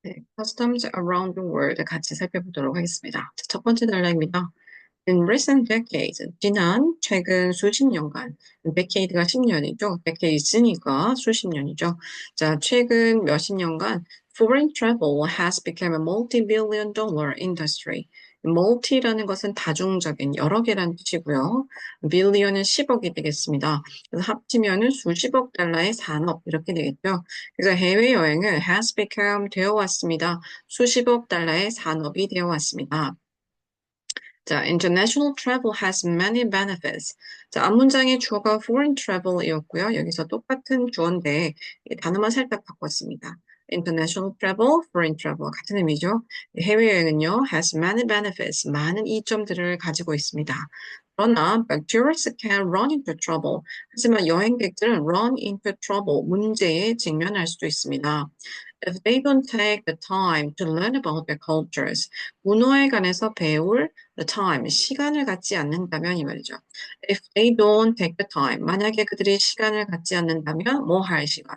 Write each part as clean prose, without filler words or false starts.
네, Customs Around the World 같이 살펴보도록 하겠습니다. 자, 첫 번째 단락입니다. In recent decades, 최근 수십 년간, decade가 10년이죠. decades니까 수십 년이죠. 자, 최근 몇십 년간, foreign travel has become a multi-billion dollar industry. multi라는 것은 다중적인 여러 개라는 뜻이고요. billion은 10억이 되겠습니다. 그래서 합치면은 수십억 달러의 산업 이렇게 되겠죠. 그래서 해외여행은 has become 되어 왔습니다. 수십억 달러의 산업이 되어 왔습니다. 자, international travel has many benefits. 자, 앞문장의 주어가 foreign travel이었고요. 여기서 똑같은 주어인데 단어만 살짝 바꿨습니다. international travel, foreign travel 같은 의미죠. 해외여행은요, has many benefits. 많은 이점들을 가지고 있습니다. 그러나 but tourists can run into trouble. 하지만 여행객들은 run into trouble, 문제에 직면할 수도 있습니다. If they don't take the time to learn about their cultures, 문화에 관해서 배울 the time, 시간을 갖지 않는다면 이 말이죠. If they don't take the time, 만약에 그들이 시간을 갖지 않는다면 뭐 할 시간?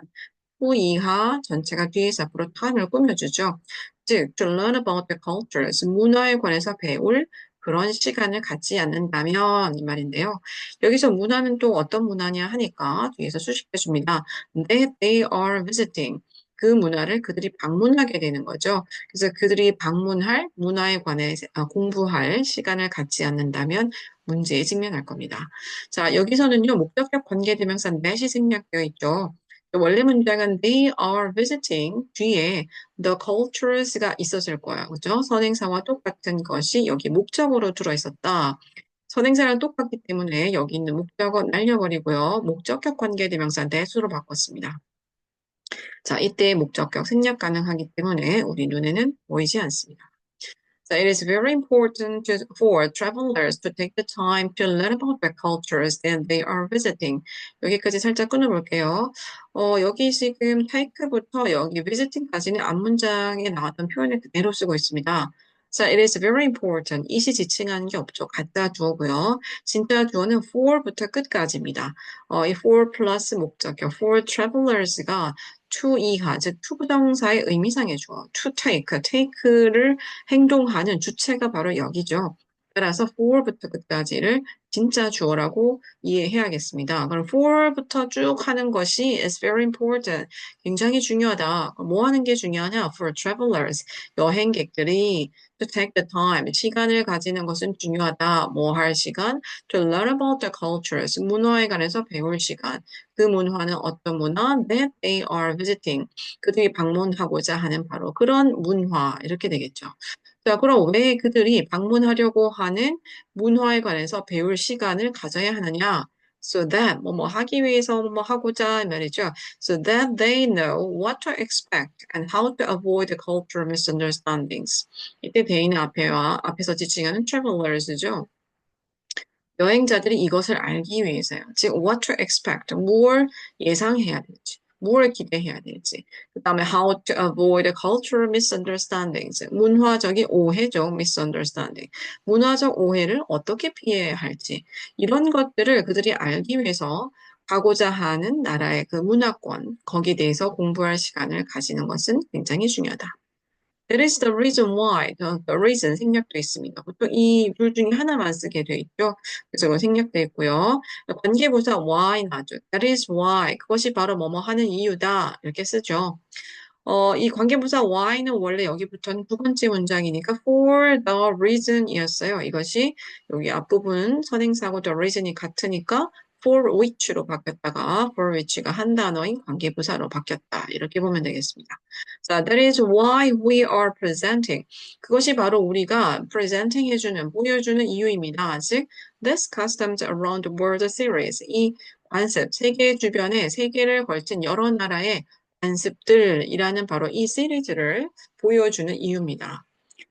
후 이하 전체가 뒤에서 앞으로 time을 꾸며주죠. 즉, to learn about the cultures, 문화에 관해서 배울 그런 시간을 갖지 않는다면 이 말인데요. 여기서 문화는 또 어떤 문화냐 하니까 뒤에서 수식해 줍니다. That they are visiting. 그 문화를 그들이 방문하게 되는 거죠. 그래서 그들이 방문할 문화에 관해 공부할 시간을 갖지 않는다면 문제에 직면할 겁니다. 자, 여기서는요, 목적격 관계대명사 that이 생략되어 있죠. 원래 문장은 they are visiting 뒤에 the cultures가 있었을 거야. 그죠? 선행사와 똑같은 것이 여기 목적으로 들어있었다. 선행사랑 똑같기 때문에 여기 있는 목적은 날려버리고요. 목적격 관계대명사 that으로 바꿨습니다. 자, 이때 목적격 생략 가능하기 때문에 우리 눈에는 보이지 않습니다. So it is very important for travelers to take the time to learn about the cultures that they are visiting. 여기까지 살짝 끊어볼게요. 여기 지금 take부터 여기 visiting까지는 앞문장에 나왔던 표현을 그대로 쓰고 있습니다. So it is very important. 이시 지칭하는 게 없죠. 가짜 주어고요. 진짜 주어는 for부터 끝까지입니다. 이 for 플러스 목적격, for travelers가 to 이하, 즉 to 부정사의 의미상의 주어, to take, take를 행동하는 주체가 바로 여기죠. 따라서 for부터 끝까지를 진짜 주어라고 이해해야겠습니다. 그럼 for부터 쭉 하는 것이 is very important. 굉장히 중요하다. 뭐 하는 게 중요하냐? For travelers, 여행객들이 to take the time, 시간을 가지는 것은 중요하다. 뭐 할 시간? To learn about the cultures, 문화에 관해서 배울 시간. 그 문화는 어떤 문화? That they are visiting. 그들이 방문하고자 하는 바로 그런 문화. 이렇게 되겠죠. 자, 그럼 왜 그들이 방문하려고 하는 문화에 관해서 배울 시간을 가져야 하느냐? So that, 뭐 하기 위해서 뭐 하고자 말이죠. So that they know what to expect and how to avoid the cultural misunderstandings. 이때 대인의 앞에서 지칭하는 travelers죠. 여행자들이 이것을 알기 위해서요. 즉, what to expect, 무엇을 예상해야 될지, 무엇을 기대해야 될지. 그 다음에 how to avoid cultural misunderstandings, 문화적인 오해죠, misunderstanding. 문화적 오해를 어떻게 피해야 할지. 이런 것들을 그들이 알기 위해서 가고자 하는 나라의 그 문화권, 거기에 대해서 공부할 시간을 가지는 것은 굉장히 중요하다. That is the reason why. the reason 생략돼 있습니다. 보통 이 둘 중에 하나만 쓰게 돼 있죠. 그래서 이거 생략돼 있고요. 관계부사 why 나죠. That is why. 그것이 바로 뭐뭐 하는 이유다. 이렇게 쓰죠. 이 관계부사 why는 원래 여기부터는 두 번째 문장이니까 for the reason이었어요. 이것이 여기 앞부분 선행사하고 the reason이 같으니까 for which로 바뀌었다가 for which가 한 단어인 관계부사로 바뀌었다. 이렇게 보면 되겠습니다. 자, that is why we are presenting. 그것이 바로 우리가 presenting 해주는, 보여주는 이유입니다. 즉, this customs around the world series. 이 관습, 세계 주변에 세계를 걸친 여러 나라의 관습들이라는 바로 이 시리즈를 보여주는 이유입니다.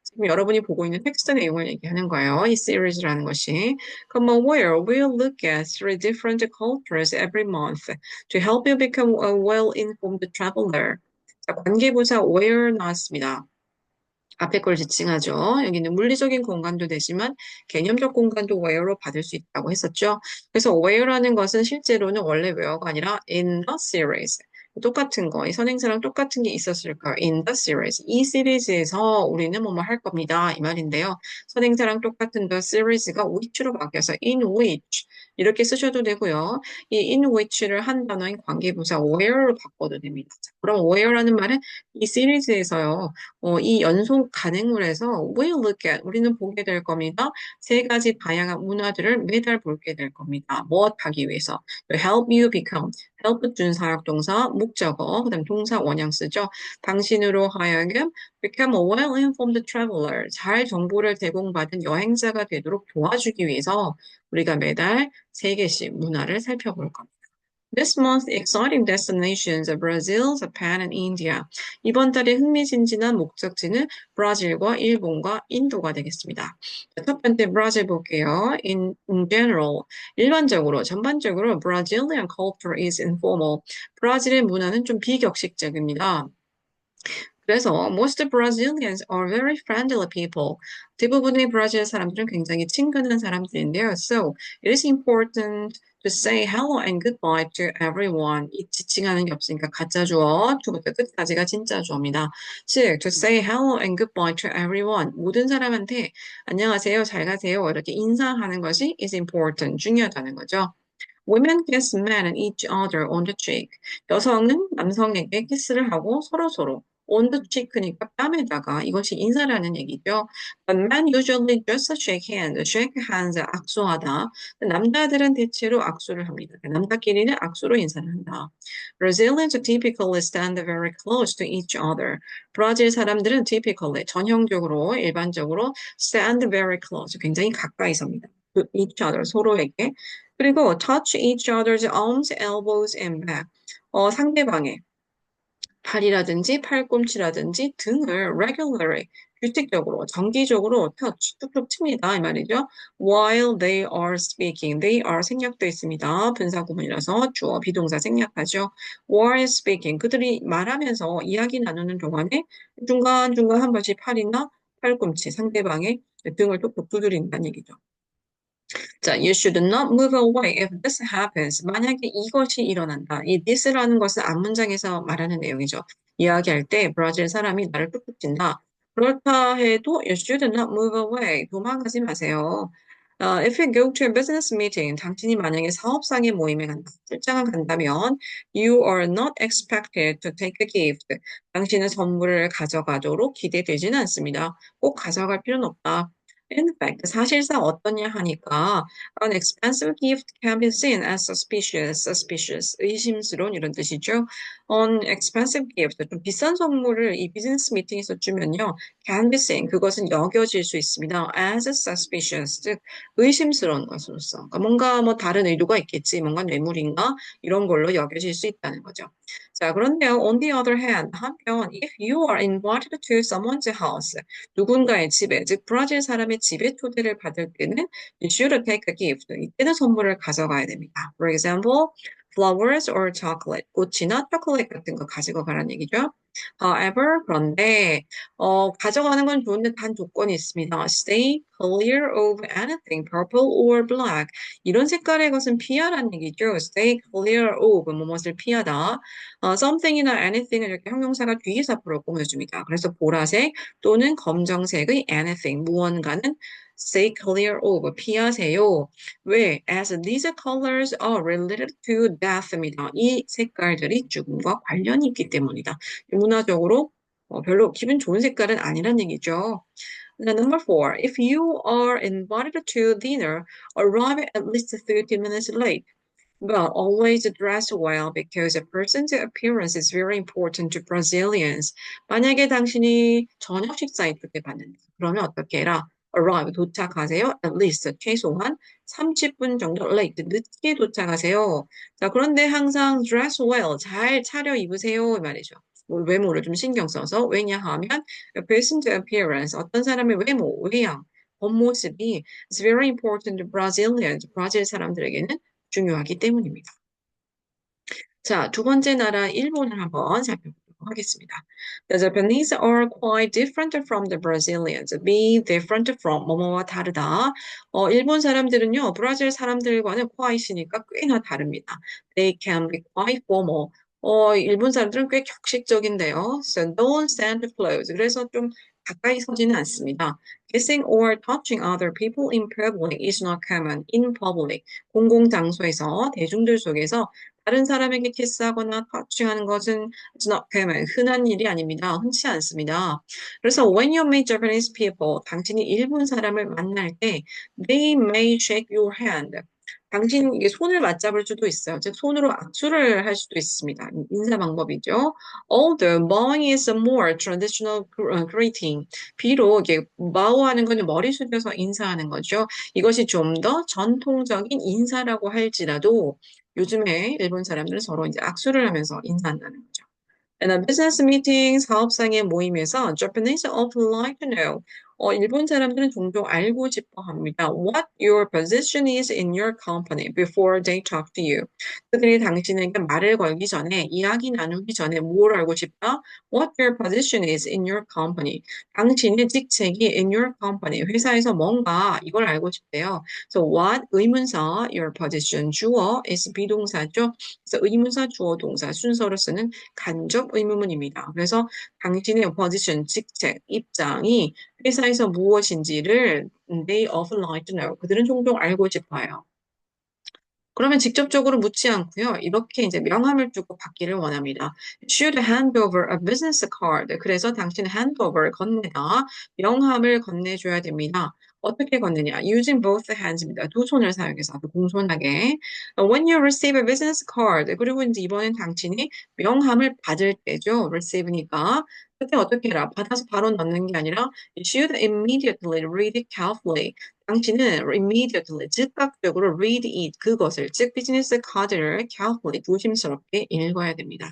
지금 여러분이 보고 있는 텍스트 내용을 얘기하는 거예요. 이 시리즈라는 것이. Come on, where we'll look at three different cultures every month to help you become a well-informed traveler. 자, 관계부사 where 나왔습니다. 앞에 걸 지칭하죠. 여기는 물리적인 공간도 되지만 개념적 공간도 where로 받을 수 있다고 했었죠. 그래서 where라는 것은 실제로는 원래 where가 아니라 in the series. 똑같은 거, 이 선행사랑 똑같은 게 있었을까요? In the series. 이 시리즈에서 우리는 뭐뭐 할 겁니다. 이 말인데요. 선행사랑 똑같은 the series가 which로 바뀌어서 in which 이렇게 쓰셔도 되고요. 이 in which를 한 단어인 관계부사 where로 바꿔도 됩니다. 자, 그럼 where라는 말은 이 시리즈에서요. 이 연속 간행물에서 we'll look at 우리는 보게 될 겁니다. 세 가지 다양한 문화들을 매달 보게 될 겁니다. 무엇 하기 위해서? To help you become help 준사역동사 목적어 그다음 동사 원형 쓰죠. 당신으로 하여금 become a well-informed traveler 잘 정보를 제공받은 여행자가 되도록 도와주기 위해서 우리가 매달 세 개씩 문화를 살펴볼 겁니다. This month's exciting destinations are Brazil, Japan, and India. 이번 달의 흥미진진한 목적지는 브라질과 일본과 인도가 되겠습니다. 자, 첫 번째 브라질 볼게요. In general, 일반적으로, 전반적으로 Brazilian culture is informal. 브라질의 문화는 좀 비격식적입니다. 그래서 most Brazilians are very friendly people. 대부분의 브라질 사람들은 굉장히 친근한 사람들인데요. So it is important to say hello and goodbye to everyone. 이 지칭하는 게 없으니까 가짜 주어, 주부터 끝까지가 진짜 주어입니다. 즉, to say hello and goodbye to everyone. 모든 사람한테 안녕하세요, 잘 가세요 이렇게 인사하는 것이 is important, 중요하다는 거죠. Women kiss men and each other on the cheek. 여성은 남성에게 키스를 하고 서로서로 on the cheek니까 뺨에다가 이것이 인사라는 얘기죠. But men usually just shake hands. shake hands 악수하다. 남자들은 대체로 악수를 합니다. 남자끼리는 악수로 인사를 한다. Brazilians typically stand very close to each other. 브라질 사람들은 typically 전형적으로 일반적으로 stand very close 굉장히 가까이 섭니다. To each other 서로에게 그리고 touch each other's arms, elbows, and back. 상대방의 팔이라든지 팔꿈치라든지 등을 regularly, 규칙적으로, 정기적으로 touch, 툭툭 칩니다. 이 말이죠. While they are speaking. They are 생략되어 있습니다. 분사구문이라서 주어, 비동사 생략하죠. While speaking. 그들이 말하면서 이야기 나누는 동안에 중간중간 한 번씩 팔이나 팔꿈치, 상대방의 등을 툭툭 두드린다는 얘기죠. 자, you should not move away if this happens. 만약에 이것이 일어난다. 이 this라는 것은 앞문장에서 말하는 내용이죠. 이야기할 때 브라질 사람이 나를 뚝뚝 친다. 그렇다 해도 you should not move away. 도망가지 마세요. If you go to a business meeting, 당신이 만약에 사업상의 모임에 간다, 출장을 간다면 you are not expected to take a gift. 당신은 선물을 가져가도록 기대되지는 않습니다. 꼭 가져갈 필요는 없다. In fact, 사실상 어떠냐 하니까 an expensive gift can be seen as suspicious, 의심스러운 이런 뜻이죠. An expensive gift, 좀 비싼 선물을 이 비즈니스 미팅에서 주면요, can be seen, 그것은 여겨질 수 있습니다. as suspicious, 즉 의심스러운 것으로서. 그러니까 뭔가 뭐 다른 의도가 있겠지, 뭔가 뇌물인가 이런 걸로 여겨질 수 있다는 거죠. 자, 그런데요, on the other hand, 한편, if you are invited to someone's house, 누군가의 집에, 즉 브라질 사람의 집에 초대를 받을 때는 you should take a gift. 이때는 선물을 가져가야 됩니다. For example, flowers or chocolate. 꽃이나 초콜릿 같은 거 가지고 가라는 얘기죠. However, 그런데 가져가는 건 좋은데 단 조건이 있습니다. Stay clear of anything purple or black. 이런 색깔의 것은 피하라는 얘기죠. Stay clear of 무엇을 피하다. something이나 anything을 이렇게 형용사가 뒤에서 앞으로 꾸며줍니다. 그래서 보라색 또는 검정색의 anything 무언가는 stay clear of 피하세요. 왜? As these colors are related to death입니다. 이 색깔들이 죽음과 관련이 있기 때문이다. 문화적으로 별로 기분 좋은 색깔은 아니란 얘기죠. Number four, if you are invited to dinner, arrive at least 30 minutes late. But always dress well because a person's appearance is very important to Brazilians. 만약에 당신이 저녁 식사에 초대받는다. 그러면 어떻게 해라? Arrive, 도착하세요. At least, 최소한 30분 정도 late, 늦게 도착하세요. 자, 그런데 항상 dress well, 잘 차려 입으세요. 이 말이죠. 외모를 좀 신경 써서. 왜냐하면 a person's appearance, 어떤 사람의 외모, 외양, 겉모습이 is very important to Brazilians. 브라질 사람들에게는 중요하기 때문입니다. 자, 두 번째 나라 일본을 한번 살펴보도록 하겠습니다. The Japanese are quite different from the Brazilians. Be different from 뭐뭐와 다르다. 일본 사람들은요, 브라질 사람들과는 quite이니까 꽤나 다릅니다. They can be quite formal. 일본 사람들은 꽤 격식적인데요. So don't stand close. 그래서 좀 가까이 서지는 않습니다. Kissing or touching other people in public is not common. In public. 공공장소에서, 대중들 속에서 다른 사람에게 키스하거나 터치하는 것은 it's not common. 흔한 일이 아닙니다. 흔치 않습니다. 그래서 when you meet Japanese people, 당신이 일본 사람을 만날 때 they may shake your hand. 당신 이게 손을 맞잡을 수도 있어요. 즉 손으로 악수를 할 수도 있습니다. 인사 방법이죠. Although bowing is a more traditional greeting. 비록 이게 bow하는 거는 머리 숙여서 인사하는 거죠. 이것이 좀 더 전통적인 인사라고 할지라도 요즘에 일본 사람들은 서로 이제 악수를 하면서 인사한다는 거죠. In a business meeting, 사업상의 모임에서 Japanese often like to know. 일본 사람들은 종종 알고 싶어 합니다. What your position is in your company before they talk to you. 그들이 당신에게 말을 걸기 전에, 이야기 나누기 전에 뭘 알고 싶다? What your position is in your company. 당신의 직책이 in your company, 회사에서 뭔가 이걸 알고 싶대요. So what 의문사, your position 주어 is 비동사죠. 그래서 의문사 주어 동사 순서로 쓰는 간접 의문문입니다. 그래서 당신의 position, 직책, 입장이 회사에서 무엇인지를 they often like to know. 그들은 종종 알고 싶어요. 그러면 직접적으로 묻지 않고요. 이렇게 이제 명함을 주고 받기를 원합니다. Should hand over a business card. 그래서 당신은 handover 건네다. 명함을 건네줘야 됩니다. 어떻게 건네냐? Using both hands입니다. 두 손을 사용해서 아주 공손하게. When you receive a business card. 그리고 이제 이번엔 당신이 명함을 받을 때죠. receive니까. 그때 어떻게 해라? 받아서 바로 넣는 게 아니라 you should immediately read it carefully. 당신은 immediately, 즉각적으로 read it, 그것을, 즉 비즈니스 카드를 carefully, 조심스럽게 읽어야 됩니다.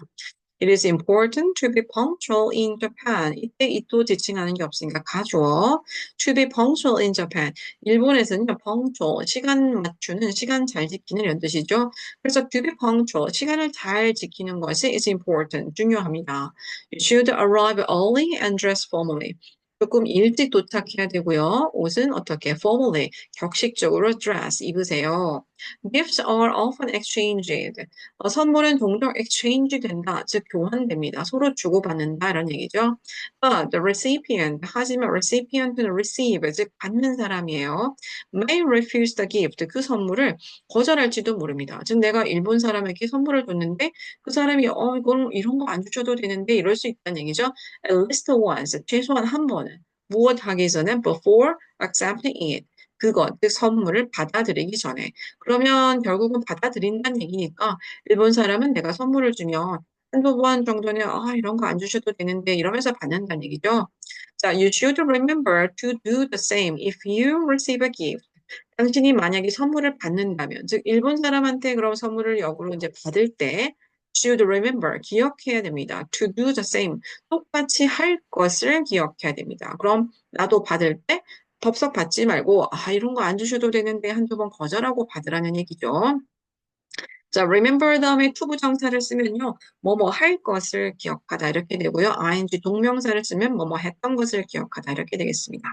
It is important to be punctual in Japan. 이때 이또 지칭하는 게 없으니까 가주어. To be punctual in Japan. 일본에서는요, punctual, 시간 맞추는, 시간 잘 지키는 이런 뜻이죠. 그래서 to be punctual, 시간을 잘 지키는 것이 is important, 중요합니다. You should arrive early and dress formally. 조금 일찍 도착해야 되고요. 옷은 어떻게 formally, 격식적으로 dress, 입으세요. Gifts are often exchanged. 선물은 종종 exchange 된다, 즉 교환됩니다. 서로 주고받는다 이런 얘기죠. But the recipient, 하지만 recipient는 receive, 즉 받는 사람이에요. May refuse the gift, 그 선물을 거절할지도 모릅니다. 즉 내가 일본 사람에게 선물을 줬는데 그 사람이 이건 이런 거 안 주셔도 되는데 이럴 수 있다는 얘기죠. At least once, 최소한 한 번은 무엇 하기 전에 before accepting it. 그것, 즉 선물을 받아들이기 전에. 그러면 결국은 받아들인다는 얘기니까 일본 사람은 내가 선물을 주면 한두 번 정도는 이런 거 안 주셔도 되는데 이러면서 받는다는 얘기죠. 자, you should remember to do the same if you receive a gift. 당신이 만약에 선물을 받는다면, 즉 일본 사람한테 그런 선물을 역으로 이제 받을 때 should remember, 기억해야 됩니다. To do the same, 똑같이 할 것을 기억해야 됩니다. 그럼 나도 받을 때 덥석 받지 말고 이런 거 안 주셔도 되는데 한두 번 거절하고 받으라는 얘기죠. 자, remember 다음에 to 부정사를 쓰면요. 뭐뭐 할 것을 기억하다 이렇게 되고요. ing 동명사를 쓰면 뭐뭐 했던 것을 기억하다 이렇게 되겠습니다.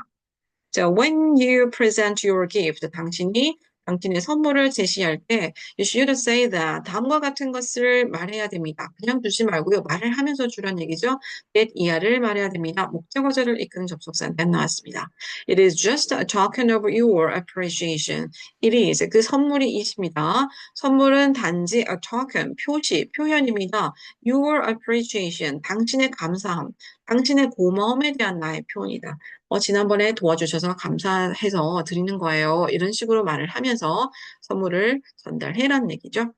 자, when you present your gift, 당신의 선물을 제시할 때 you should say that 다음과 같은 것을 말해야 됩니다. 그냥 주지 말고요. 말을 하면서 주란 얘기죠. that 이하를 말해야 됩니다. 목적어절을 이끄는 접속사 that 나왔습니다. It is just a token of your appreciation. It is 그 선물이 있습니다. 선물은 단지 a token 표시 표현입니다. Your appreciation 당신의 감사함, 당신의 고마움에 대한 나의 표현이다. 지난번에 도와주셔서 감사해서 드리는 거예요. 이런 식으로 말을 하면서 선물을 전달해라는 얘기죠.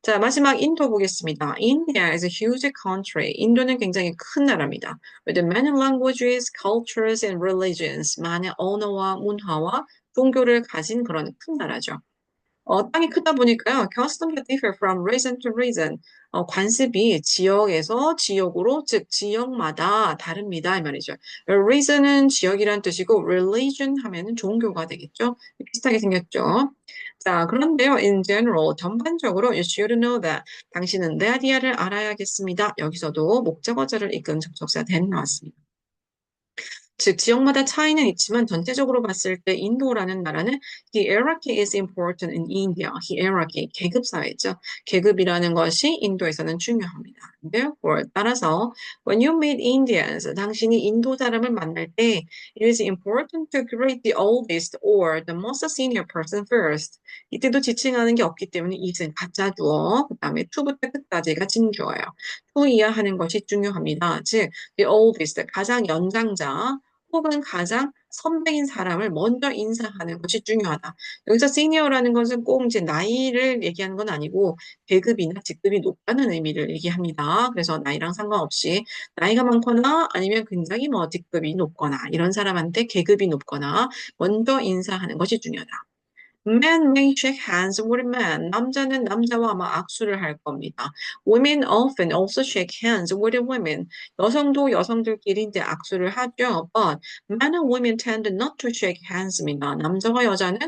자, 마지막 인도 보겠습니다. India is a huge country. 인도는 굉장히 큰 나라입니다. With many languages, cultures, and religions. 많은 언어와 문화와 종교를 가진 그런 큰 나라죠. 땅이 크다 보니까요. Customs differ from region to region. 관습이 지역에서 지역으로, 즉 지역마다 다릅니다. 이 말이죠. region은 지역이란 뜻이고 religion 하면은 종교가 되겠죠. 비슷하게 생겼죠. 자, 그런데요. In general, 전반적으로 you should know that. 당신은 that이야를 알아야겠습니다. 여기서도 목적어절을 이끈 접속사 that 나왔습니다. 즉 지역마다 차이는 있지만 전체적으로 봤을 때 인도라는 나라는 hierarchy is important in India. hierarchy 계급 사회죠. 계급이라는 것이 인도에서는 중요합니다. Therefore 따라서 when you meet Indians 당신이 인도 사람을 만날 때 it is important to greet the oldest or the most senior person first. 이때도 지칭하는 게 없기 때문에 it은 가짜 주어, 그다음에 to부터 끝까지가 진주어예요. to 이하 하는 것이 중요합니다. 즉 the oldest 가장 연장자 혹은 가장 선배인 사람을 먼저 인사하는 것이 중요하다. 여기서 시니어라는 것은 꼭 이제 나이를 얘기하는 건 아니고 계급이나 직급이 높다는 의미를 얘기합니다. 그래서 나이랑 상관없이 나이가 많거나 아니면 굉장히 뭐 직급이 높거나 이런 사람한테 계급이 높거나 먼저 인사하는 것이 중요하다. Men may shake hands with men. 남자는 남자와 아마 악수를 할 겁니다. Women often also shake hands with women. 여성도 여성들끼리 이제 악수를 하죠. But men and women tend not to shake hands입니다. 남자와 여자는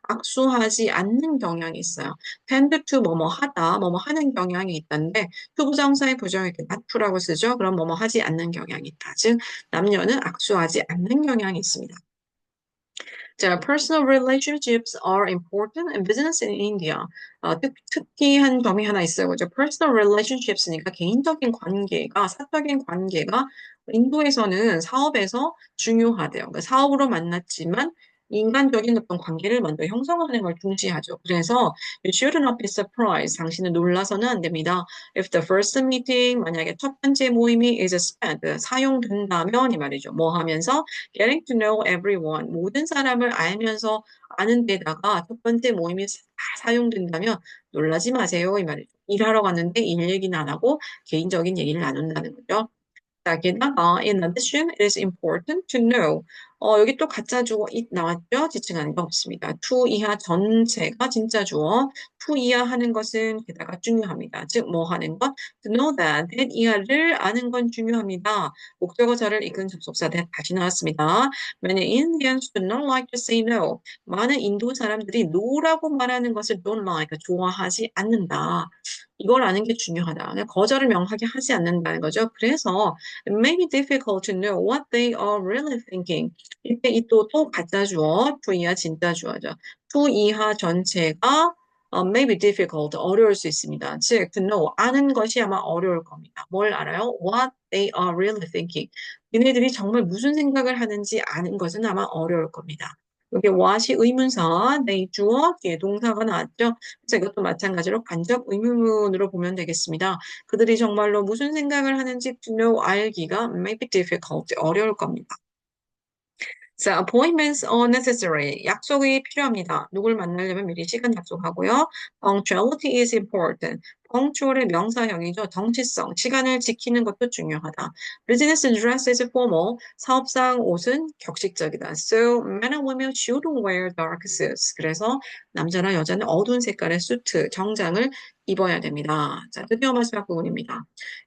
악수하지 않는 경향이 있어요. tend to 뭐뭐 하다, 뭐뭐 하는 경향이 있다는데 투부정사의 부정을 이렇게 not라고 쓰죠. 그럼 뭐뭐 하지 않는 경향이 있다. 즉 남녀는 악수하지 않는 경향이 있습니다. 자, personal relationships are important in business in India. 특이한 점이 하나 있어요. 그죠? personal relationships니까 개인적인 관계가, 사적인 관계가 인도에서는 사업에서 중요하대요. 그러니까 사업으로 만났지만 인간적인 어떤 관계를 먼저 형성하는 걸 중시하죠. 그래서 you should not be surprised. 당신은 놀라서는 안 됩니다. If the first meeting, 만약에 첫 번째 모임이 is spent, 사용된다면 이 말이죠. 뭐 하면서 getting to know everyone, 모든 사람을 알면서 아는 데다가 첫 번째 모임이 다 사용된다면 놀라지 마세요. 이 말이죠. 일하러 갔는데 일 얘기는 안 하고 개인적인 얘기를 나눈다는 거죠. 자, 게다가 in addition, it is important to know. 여기 또 가짜 주어 it 나왔죠? 지칭하는 거 없습니다. to 이하 전체가 진짜 주어, to 이하 하는 것은 게다가 중요합니다. 즉, 뭐 하는 것? to know that, that 이하를 아는 건 중요합니다. 목적어절을 이끈 접속사 that 다시 나왔습니다. Many Indians do not like to say no. 많은 인도 사람들이 no라고 말하는 것을 don't like, 좋아하지 않는다. 이걸 아는 게 중요하다. 그냥 거절을 명확하게 하지 않는다는 거죠. 그래서 it may be difficult to know what they are really thinking. 이때 이 또 가짜 주어, to 이하 진짜 주어죠. to 이하 전체가 may be difficult, 어려울 수 있습니다. 즉, to know, 아는 것이 아마 어려울 겁니다. 뭘 알아요? What they are really thinking. 얘네들이 정말 무슨 생각을 하는지 아는 것은 아마 어려울 겁니다. 여기 what이 의문사, they 주어, 뒤에 동사가 나왔죠. 그래서 이것도 마찬가지로 간접 의문문으로 보면 되겠습니다. 그들이 정말로 무슨 생각을 하는지 to know 알기가 may be difficult, 어려울 겁니다. 자, appointments are necessary. 약속이 필요합니다. 누굴 만나려면 미리 시간 약속하고요. Punctuality is important. punctual의 명사형이죠. 정치성, 시간을 지키는 것도 중요하다. Business dress is formal. 사업상 옷은 격식적이다. So, men and women should wear dark suits. 그래서 남자나 여자는 어두운 색깔의 수트, 정장을 입어야 됩니다. 자, 드디어 마지막 부분입니다.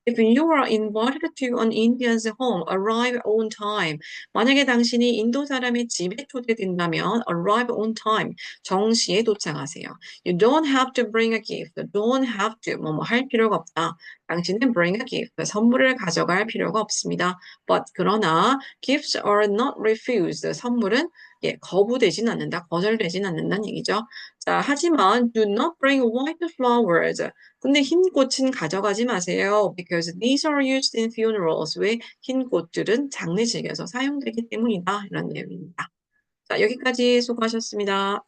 If you are invited to an Indian's home, arrive on time. 만약에 당신이 인도 사람의 집에 초대된다면 arrive on time, 정시에 도착하세요. You don't have to bring a gift. Don't have to, 뭐뭐 할 필요가 없다. 당신은 bring a gift, 선물을 가져갈 필요가 없습니다. But 그러나 gifts are not refused. 선물은 거부되진 않는다, 거절되진 않는다는 얘기죠. 자, 하지만 do not bring white flowers. 근데 흰 꽃은 가져가지 마세요. Because these are used in funerals. 왜 흰 꽃들은 장례식에서 사용되기 때문이다. 이런 내용입니다. 자, 여기까지 수고하셨습니다.